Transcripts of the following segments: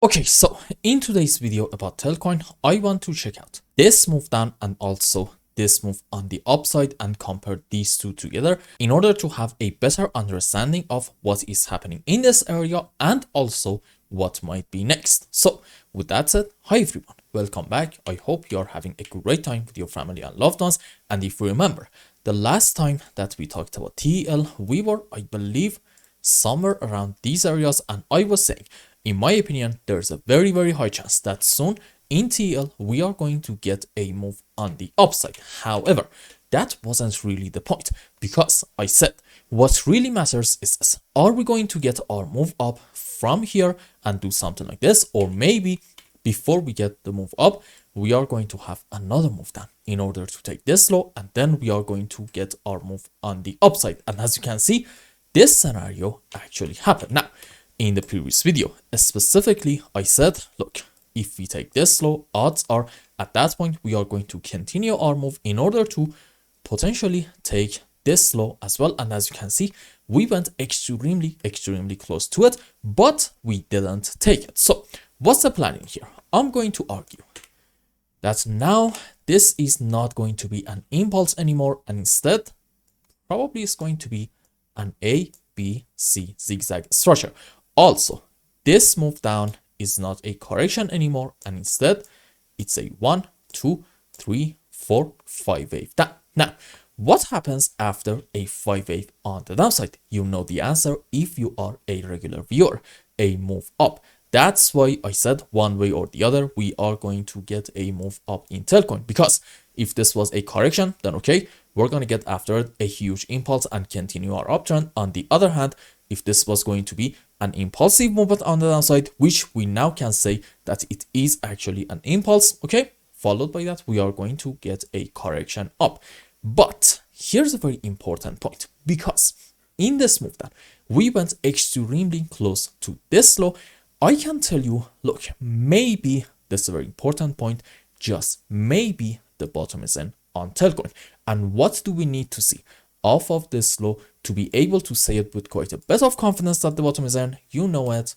Okay, so in today's video about Telcoin, I want to check out this move down and also this move on the upside and compare these two together in order to have a better understanding of what is happening in this area and also what might be next. So with that said, hi everyone, welcome back. I hope you're having a great time with your family and loved ones. And if you remember, the last time that we talked about TEL, we were, I believe, somewhere around these areas, and I was saying, in my opinion, there's a very high chance that soon in TL we are going to get a move on the upside. However, that wasn't really the point, because I said what really matters is this: are we going to get our move up from here and do something like this, or maybe before we get the move up we are going to have another move down in order to take this low, and then we are going to get our move on the upside. And as you can see, this scenario actually happened. Now, in the previous video, specifically, I said, look, if we take this low, odds are at that point we are going to continue our move in order to potentially take this low as well. And as you can see, we went extremely close to it, but we didn't take it. So what's the plan in here? I'm going to argue that now this is not going to be an impulse anymore, and instead probably is going to be an A, B, C zigzag structure. Also, this move down is not a correction anymore, and instead it's a 1, 2, 3, 4, 5 wave down. Now, what happens after a 5 wave on the downside? You know the answer if you are a regular viewer: a move up. That's why I said one way or the other we are going to get a move up in Telcoin, because if this was a correction, then okay, we're going to get after it a huge impulse and continue our uptrend. On the other hand, if this was going to be an impulsive movement on the downside, which we now can say that it is actually an impulse, okay, followed by that we are going to get a correction up. But here's a very important point, because in this move down we went extremely close to this low. I can tell you, look, maybe this is a very important point, just maybe the bottom is in on Telcoin. And what do we need to see off of this low to be able to say it with quite a bit of confidence that the bottom is in? You know it,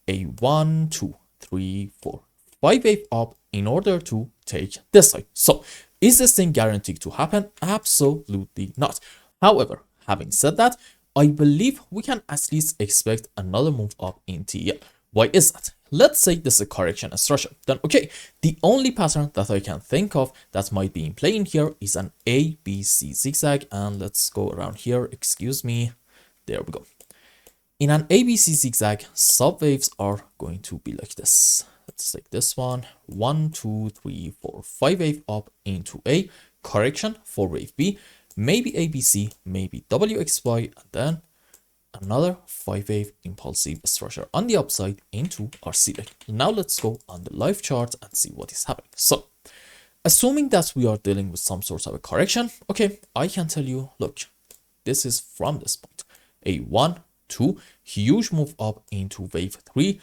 a 1, 2, 3, 4, 5 wave up in order to take this side. So is this thing guaranteed to happen? Absolutely not. However, having said that, I believe we can at least expect another move up in TL. Why is that? Let's say this is a correction structure. Then okay, the only pattern that I can think of that might be in play in here is an ABC zigzag. And let's go around here, excuse me, there we go. In an ABC zigzag, subwaves are going to be like this. Let's take this one, 1, 2, 3, 4, 5 wave up into a correction for wave B, maybe ABC, maybe WXY, and then another 5 wave impulsive structure on the upside into our ceiling. Now let's go on the live chart and see what is happening. So assuming that we are dealing with some sort of a correction, okay, I can tell you, look, this is from this point, a 1, 2, huge move up into wave 3,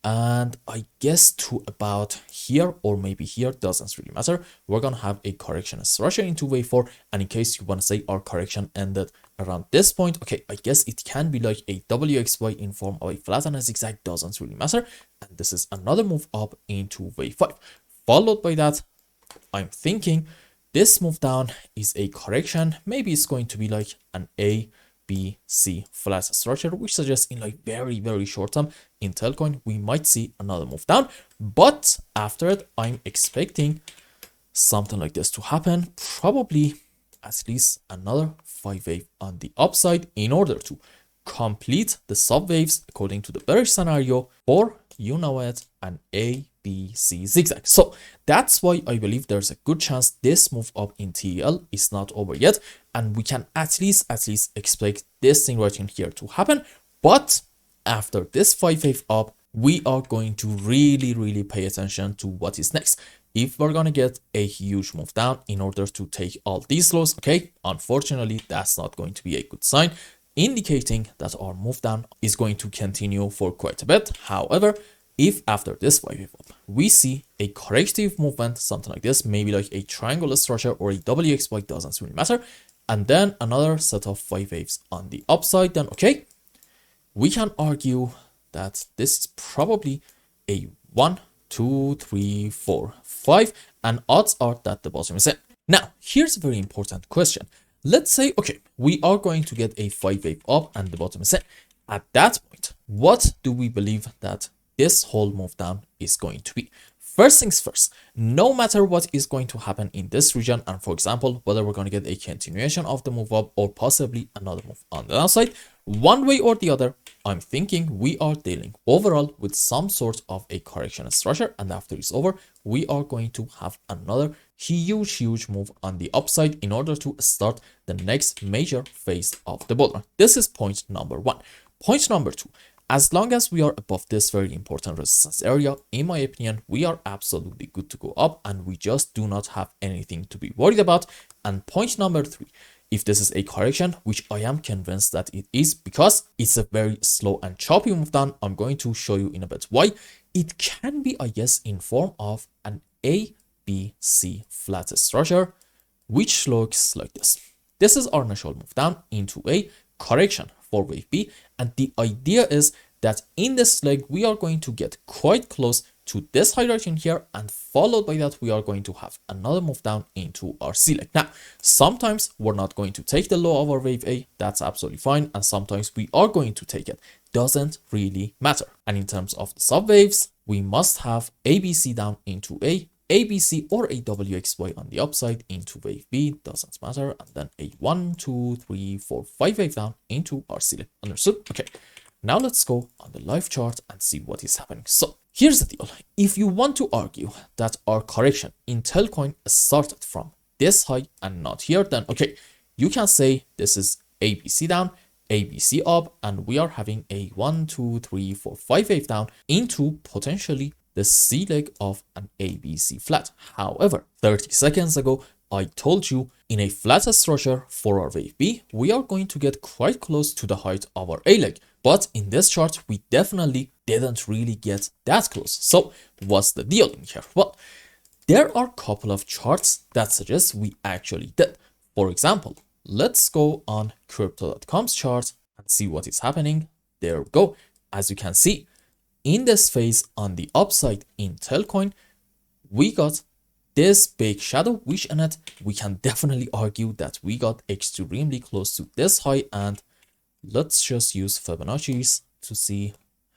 and I guess to about here or maybe here, doesn't really matter, we're gonna have a correction structure into wave 4. And in case you want to say our correction ended around this point, okay, I guess it can be like a WXY in form of a flat and a zigzag, doesn't really matter. And this is another move up into wave 5, followed by that I'm thinking this move down is a correction. Maybe it's going to be like an A, B, C flat structure, which suggests in like very short term in Telcoin we might see another move down. But after it, I'm expecting something like this to happen, probably at least another 5 wave on the upside in order to complete the sub waves according to the bearish scenario, or you know it, an A, B, C zigzag. So that's why I believe there's a good chance this move up in TEL is not over yet, and we can at least expect this thing right in here to happen. But after this 5 wave up, we are going to really pay attention to what is next. If we're gonna get a huge move down in order to take all these lows, okay, unfortunately that's not going to be a good sign, indicating that our move down is going to continue for quite a bit. However, if after this 5 wave up we see a corrective movement, something like this, maybe like a triangular structure or a WXY, doesn't really matter, and then another set of 5 waves on the upside, then okay, we can argue that this is probably a 1, 2, 3, 4, 5, and odds are that the bottom is in. Now, here's a very important question. Let's say, okay, we are going to get a 5-wave up and the bottom is in. At that point, what do we believe that this whole move down is going to be? First things first, no matter what is going to happen in this region, and for example, whether we're going to get a continuation of the move up or possibly another move on the downside, one way or the other, I'm thinking we are dealing overall with some sort of a correction structure, and after it's over, we are going to have another huge move on the upside in order to start the next major phase of the bull run. This is point number one. Point number two, as long as we are above this very important resistance area, in my opinion, we are absolutely good to go up and we just do not have anything to be worried about. And point number three, if this is a correction, which I am convinced that it is because it's a very slow and choppy move down, I'm going to show you in a bit why. It can be, I guess, in form of an A, B, C flat structure, which looks like this. This is our initial move down into a correction for wave B, and the idea is that in this leg we are going to get quite close to this high right in here, and followed by that we are going to have another move down into our C leg. Now sometimes we're not going to take the low of our wave A, that's absolutely fine, and sometimes we are going to take it, doesn't really matter. And in terms of the sub waves, we must have ABC down into A, ABC or a WXY on the upside into wave B, doesn't matter, and then a 1, 2, 3, 4, 5 wave down into our C leg. Understood? Okay, now let's go on the live chart and see what is happening. So here's the deal. If you want to argue that our correction in Telcoin started from this high and not here, then okay, you can say this is ABC down, ABC up, and we are having a 1, 2, 3, 4, 5 wave down into potentially the C leg of an ABC flat. However, 30 seconds ago, I told you in a flat structure for our wave B, we are going to get quite close to the height of our A leg. But in this chart, we definitely didn't really get that close. So what's the deal in here? Well, there are a couple of charts that suggest we actually did. For example, let's go on crypto.com's chart and see what is happening. There we go. As you can see, in this phase on the upside in Telcoin, we got this big shadow, which in it, we can definitely argue that we got extremely close to this high. And let's just use Fibonacci's to see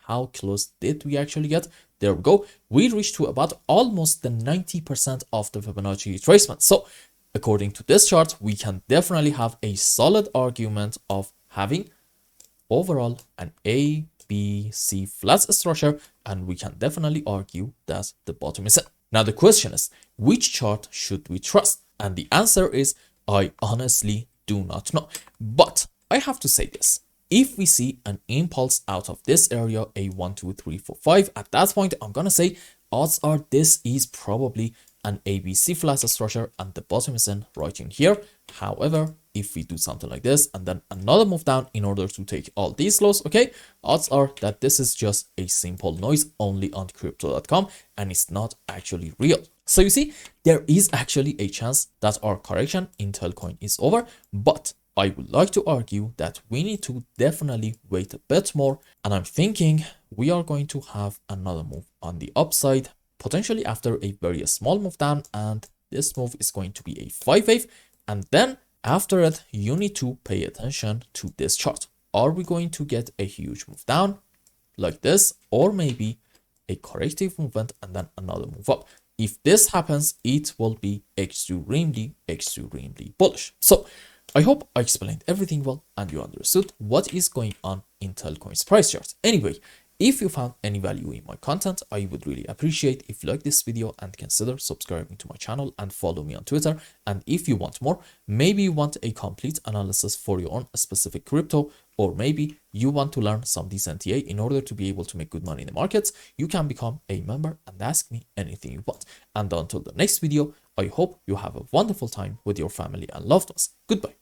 how close did we actually get. There we go. We reached to about almost the 90% of the Fibonacci retracement. So according to this chart, we can definitely have a solid argument of having overall an A, B, C flat structure, and we can definitely argue that the bottom is in. Now the question is, which chart should we trust? And the answer is, I honestly do not know. But I have to say this. If we see an impulse out of this area, a 1, 2, 3, 4, 5, at that point, I'm gonna say odds are this is probably an ABC flat structure and the bottom is in right in here. However, if we do something like this and then another move down in order to take all these lows, okay, odds are that this is just a simple noise only on crypto.com and it's not actually real. So you see, there is actually a chance that our correction in Telcoin is over, but I would like to argue that we need to definitely wait a bit more, and I'm thinking we are going to have another move on the upside, potentially after a very small move down, and this move is going to be a 5 wave, and then after it, you need to pay attention to this chart. Are we going to get a huge move down like this, or maybe a corrective movement and then another move up? If this happens, it will be extremely bullish. So I hope I explained everything well and you understood what is going on in Telcoin's price chart. Anyway, if you found any value in my content, I would really appreciate if you like this video and consider subscribing to my channel and follow me on Twitter. And if you want more, maybe you want a complete analysis for your own specific crypto, or maybe you want to learn some decent TA in order to be able to make good money in the markets, you can become a member and ask me anything you want. And until the next video, I hope you have a wonderful time with your family and loved ones. Goodbye.